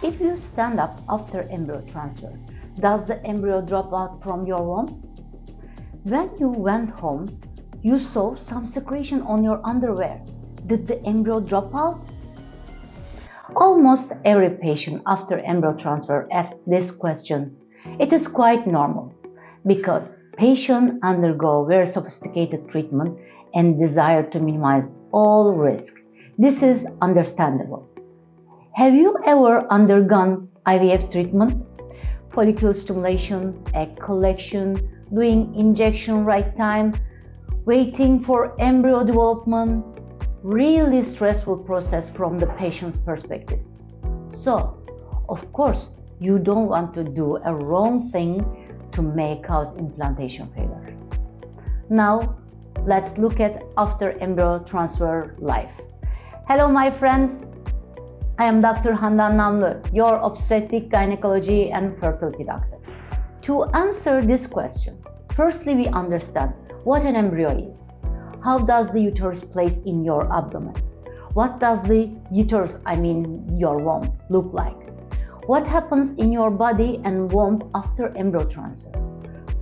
If you stand up after embryo transfer, does the embryo drop out from your womb? When you went home, you saw some secretion on your underwear. Did the embryo drop out? Almost every patient after embryo transfer asks this question. It is quite normal because patients undergo very sophisticated treatment and desire to minimize all risk. This is understandable. Have you ever undergone IVF treatment? Follicular stimulation, egg collection, doing injection right time, waiting for embryo development. Really stressful process from the patient's perspective. So, of course, you don't want to do a wrong thing to may cause implantation failure. Now, let's look at after embryo transfer life. Hello, my friends. I am Dr. Handan Namlı, your obstetric, gynecology and fertility doctor. To answer this question, firstly we understand what an embryo is. How does the uterus place in your abdomen? What does the uterus, your womb, look like? What happens in your body and womb after embryo transfer?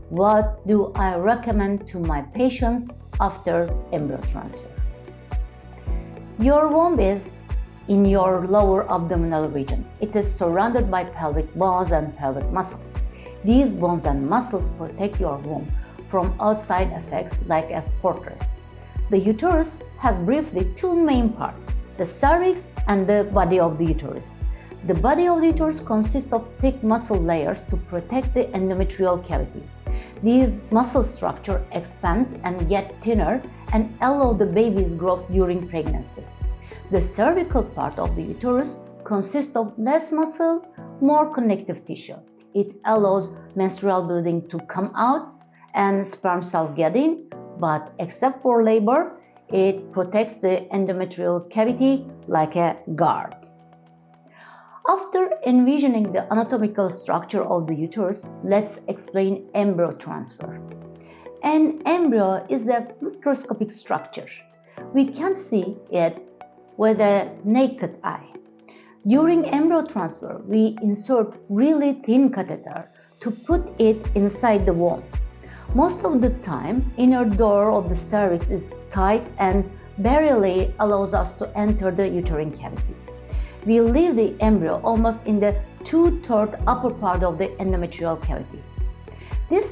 What do I recommend to my patients after embryo transfer? Your womb is in your lower abdominal region. It is surrounded by pelvic bones and pelvic muscles. These bones and muscles protect your womb from outside effects like a fortress. The uterus has briefly two main parts, the cervix and the body of the uterus. The body of the uterus consists of thick muscle layers to protect the endometrial cavity. These muscle structure expands and get thinner and allow the baby's growth during pregnancy. The cervical part of the uterus consists of less muscle, more connective tissue. It allows menstrual bleeding to come out and sperm cells get in, but except for labor, it protects the endometrial cavity like a guard. After envisioning the anatomical structure of the uterus, let's explain embryo transfer. An embryo is a microscopic structure. We can't see it with a naked eye. During embryo transfer, we insert really thin catheter to put it inside the womb. Most of the time, inner door of the cervix is tight and barely allows us to enter the uterine cavity. We leave the embryo almost in the 2/3 upper part of the endometrial cavity. This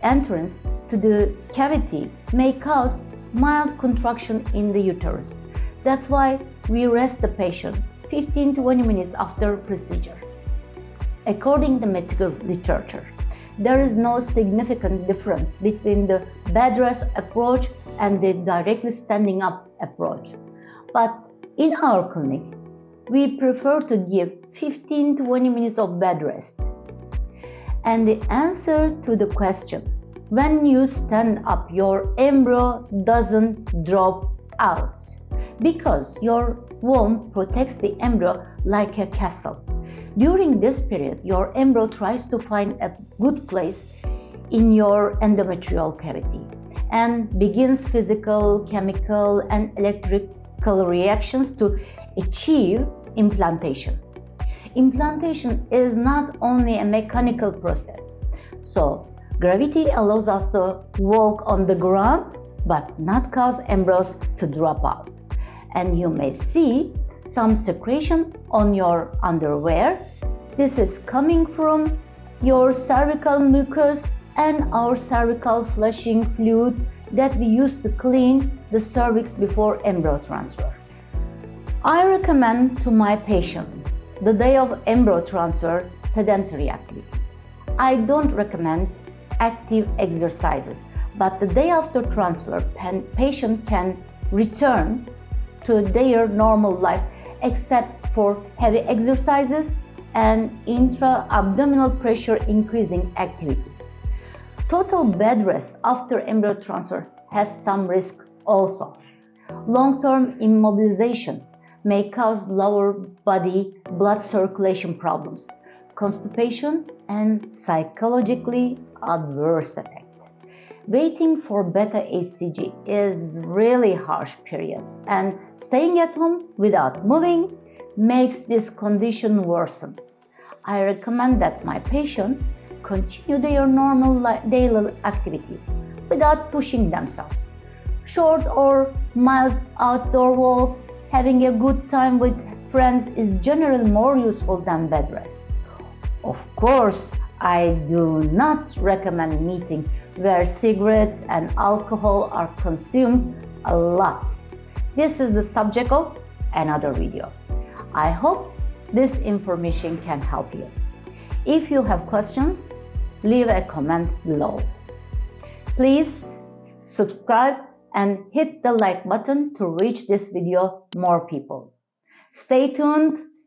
entrance to the cavity may cause mild contraction in the uterus. That's why we rest the patient 15 to 20 minutes after procedure. According to medical literature, there is no significant difference between the bed rest approach and the directly standing up approach. But in our clinic, we prefer to give 15 to 20 minutes of bed rest. And the answer to the question, when you stand up, your embryo doesn't drop out because your womb protects the embryo like a castle. During this period, your embryo tries to find a good place in your endometrial cavity and begins physical, chemical, and electrical reactions to achieve implantation. Implantation is not only a mechanical process. So, gravity allows us to walk on the ground but not cause embryos to drop out. And you may see some secretion on your underwear. This is coming from your cervical mucus and our cervical flushing fluid that we use to clean the cervix before embryo transfer. I recommend to my patient the day of embryo transfer sedentary activities. I don't recommend active exercises, but the day after transfer, patient can return to their normal life except for heavy exercises and intra-abdominal pressure increasing activity. Total bed rest after embryo transfer has some risk also. Long-term immobilization may cause lower body blood circulation problems, constipation, and psychologically adverse effects. Waiting for beta HCG is really harsh period, and staying at home without moving makes this condition worsen. I recommend that my patients continue their normal daily activities without pushing themselves. Short or mild outdoor walks, having a good time with friends is generally more useful than bed rest. Of course, I do not recommend meeting where cigarettes and alcohol are consumed a lot. This is the subject of another video. I hope this information can help you. If you have questions, leave a comment below. Please subscribe and hit the like button to reach this video more people. Stay tuned